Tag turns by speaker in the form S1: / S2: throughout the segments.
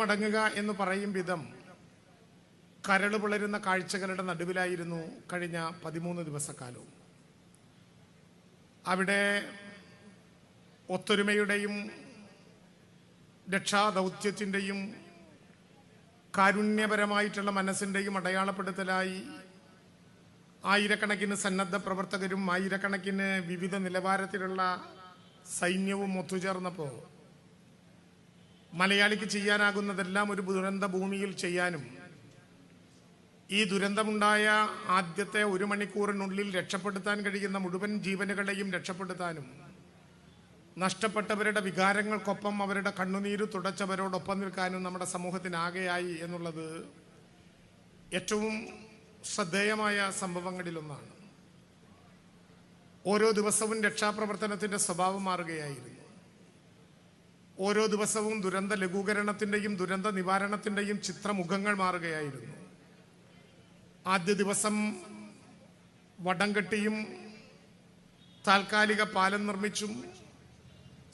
S1: മടങ്ങുക എന്ന് പറയും വിധം കരള് പിളരുന്ന കാഴ്ചകളുടെ നടുവിലായിരുന്നു കഴിഞ്ഞ 13 ദിവസക്കാലവും. അവിടെ ഒത്തൊരുമയുടെയും രക്ഷാദൗത്യത്തിൻ്റെയും കാരുണ്യപരമായിട്ടുള്ള മനസ്സിൻ്റെയും അടയാളപ്പെടുത്തലായി ആയിരക്കണക്കിന് സന്നദ്ധ പ്രവർത്തകരും ആയിരക്കണക്കിന് വിവിധ നിലവാരത്തിലുള്ള സൈന്യവും ഒത്തുചേർന്നപ്പോൾ മലയാളിക്ക് ചെയ്യാനാകുന്നതെല്ലാം ഒരു ദുരന്ത ഭൂമിയിൽ ചെയ്യാനും ഈ ദുരന്തമുണ്ടായ ആദ്യത്തെ 1 മണിക്കൂറിനുള്ളിൽ രക്ഷപ്പെടുത്താൻ കഴിയുന്ന മുഴുവൻ ജീവനുകളെയും രക്ഷപ്പെടുത്താനും നഷ്ടപ്പെട്ടവരുടെ വികാരങ്ങൾക്കൊപ്പം അവരുടെ കണ്ണുനീര് തുടച്ചവരോടൊപ്പം നിൽക്കാനും നമ്മുടെ സമൂഹത്തിനാകെയായി എന്നുള്ളത് ഏറ്റവും ശ്രദ്ധേയമായ സംഭവങ്ങളിലൊന്നാണ്. ഓരോ ദിവസവും രക്ഷാപ്രവർത്തനത്തിൻ്റെ സ്വഭാവം മാറുകയായിരുന്നു. ഓരോ ദിവസവും ദുരന്ത ലഘൂകരണത്തിൻ്റെയും ദുരന്ത നിവാരണത്തിൻ്റെയും ചിത്രമുഖങ്ങൾ മാറുകയായിരുന്നു. ആദ്യ ദിവസം വടം കെട്ടിയും താൽക്കാലിക പാലം നിർമ്മിച്ചും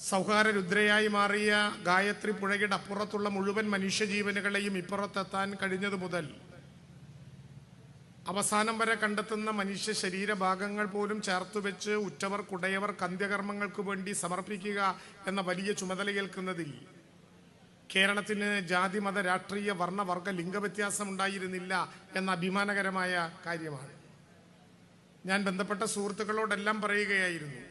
S1: സൗഹാരരുദ്രയായി മാറിയ ഗായത്രി പുഴയുടെ അപ്പുറത്തുള്ള മുഴുവൻ മനുഷ്യജീവനുകളെയും ഇപ്പുറത്തെത്താൻ കഴിഞ്ഞതു മുതൽ അവസാനം വരെ കണ്ടെത്തുന്ന മനുഷ്യ ശരീരഭാഗങ്ങൾ പോലും ചേർത്തുവെച്ച് ഉറ്റവർ കുടയവർ കന്ത്യകർമ്മങ്ങൾക്ക് വേണ്ടി സമർപ്പിക്കുക എന്ന വലിയ ചുമതലയേൽക്കുന്നതിൽ കേരളത്തിന് ജാതി മത രാഷ്ട്രീയ വർണ്ണവർഗ ലിംഗവ്യത്യാസം ഉണ്ടായിരുന്നില്ല എന്ന അഭിമാനകരമായ കാര്യമാണ്. ഞാൻ ബന്ധപ്പെട്ട സുഹൃത്തുക്കളോടെല്ലാം പറയുകയായിരുന്നു,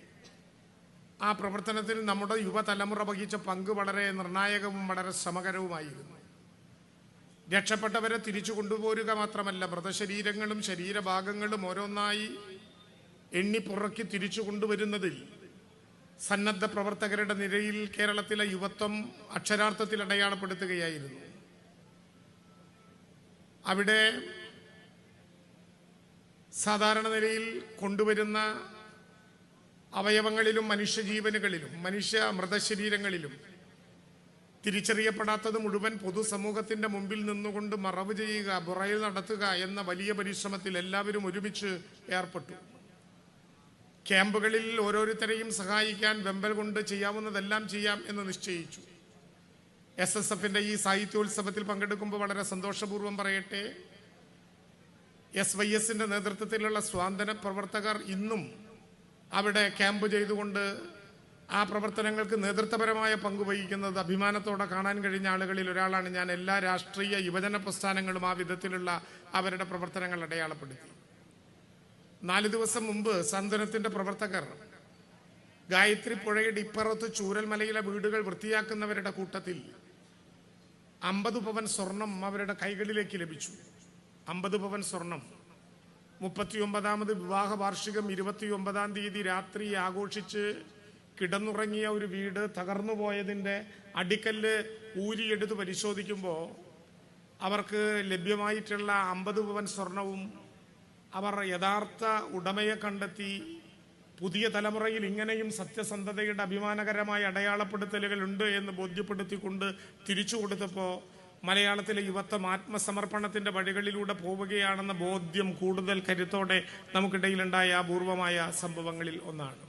S1: ആ പ്രവർത്തനത്തിൽ നമ്മുടെ യുവതലമുറ വഹിച്ച പങ്ക് വളരെ നിർണായകവും വളരെ ശ്രമകരവുമായിരുന്നു. രക്ഷപ്പെട്ടവരെ തിരിച്ചു കൊണ്ടുപോരുക മാത്രമല്ല, മൃതശരീരങ്ങളും ശരീരഭാഗങ്ങളും ഓരോന്നായി എണ്ണിപ്പുറക്കി തിരിച്ചു കൊണ്ടുവരുന്നതിൽ സന്നദ്ധ പ്രവർത്തകരുടെ നിരയിൽ കേരളത്തിലെ യുവത്വം അക്ഷരാർത്ഥത്തിൽ അടയാളപ്പെടുത്തുകയായിരുന്നു. അവിടെ സാധാരണ നിലയിൽ കൊണ്ടുവരുന്ന അവയവങ്ങളിലും മനുഷ്യജീവനുകളിലും മൃതശരീരങ്ങളിലും തിരിച്ചറിയപ്പെടാത്തത് മുഴുവൻ പൊതുസമൂഹത്തിൻ്റെ മുമ്പിൽ നിന്നുകൊണ്ട് മറവ് ചെയ്യുക, ബുറയിൽ നടത്തുക എന്ന വലിയ പരിശ്രമത്തിൽ എല്ലാവരും ഒരുമിച്ച് ഏർപ്പെട്ടു. ക്യാമ്പുകളിൽ ഓരോരുത്തരെയും സഹായിക്കാൻ വെമ്പൽ കൊണ്ട് ചെയ്യാവുന്നതെല്ലാം ചെയ്യാം എന്ന് നിശ്ചയിച്ചു. SSFൻ്റെ ഈ സാഹിത്യോത്സവത്തിൽ പങ്കെടുക്കുമ്പോൾ വളരെ സന്തോഷപൂർവ്വം പറയട്ടെ, SYSൻ്റെ നേതൃത്വത്തിലുള്ള സ്വാതന്ത്ര്യ പ്രവർത്തകർ ഇന്നും അവിടെ ക്യാമ്പ് ചെയ്തുകൊണ്ട് ആ പ്രവർത്തനങ്ങൾക്ക് നേതൃത്വപരമായ പങ്കുവഹിക്കുന്നത് അഭിമാനത്തോടെ കാണാൻ കഴിഞ്ഞ ആളുകളിൽ ഒരാളാണ് ഞാൻ. എല്ലാ രാഷ്ട്രീയ യുവജന പ്രസ്ഥാനങ്ങളും ആ വിധത്തിലുള്ള അവരുടെ പ്രവർത്തനങ്ങൾ അടയാളപ്പെടുത്തി. 4 ദിവസം മുമ്പ് സാന്ത്വനത്തിൻ്റെ പ്രവർത്തകർ ഗായത്രി പുഴയുടെ ഇപ്പുറത്ത് ചൂരൽമലയിലെ വീടുകൾ വൃത്തിയാക്കുന്നവരുടെ കൂട്ടത്തിൽ 50 പവൻ സ്വർണം അവരുടെ കൈകളിലേക്ക് ലഭിച്ചു. 50 പവൻ സ്വർണം. 39ാമത് വിവാഹ വാർഷികം 29ാം തീയതി രാത്രി ആഘോഷിച്ച് കിടന്നുറങ്ങിയ ഒരു വീട് തകർന്നു പോയതിൻ്റെ അടിക്കല്ല് ഊരിയെടുത്ത് പരിശോധിക്കുമ്പോൾ അവർക്ക് ലഭ്യമായിട്ടുള്ള 50 പവൻ സ്വർണവും അവർ യഥാർത്ഥ ഉടമയെ കണ്ടെത്തി പുതിയ തലമുറയിൽ ഇങ്ങനെയും സത്യസന്ധതയുടെ അഭിമാനകരമായ അടയാളപ്പെടുത്തലുകളുണ്ട് എന്ന് ബോധ്യപ്പെടുത്തിക്കൊണ്ട് തിരിച്ചു കൊടുത്തപ്പോൾ മലയാളത്തിലെ യുവത്വം ആത്മസമർപ്പണത്തിൻ്റെ വഴികളിലൂടെ പോവുകയാണെന്ന ബോധ്യം കൂടുതൽ കരുത്തോടെ നമുക്കിടയിലുണ്ടായ അപൂർവമായ സംഭവങ്ങളിൽ ഒന്നാണ്.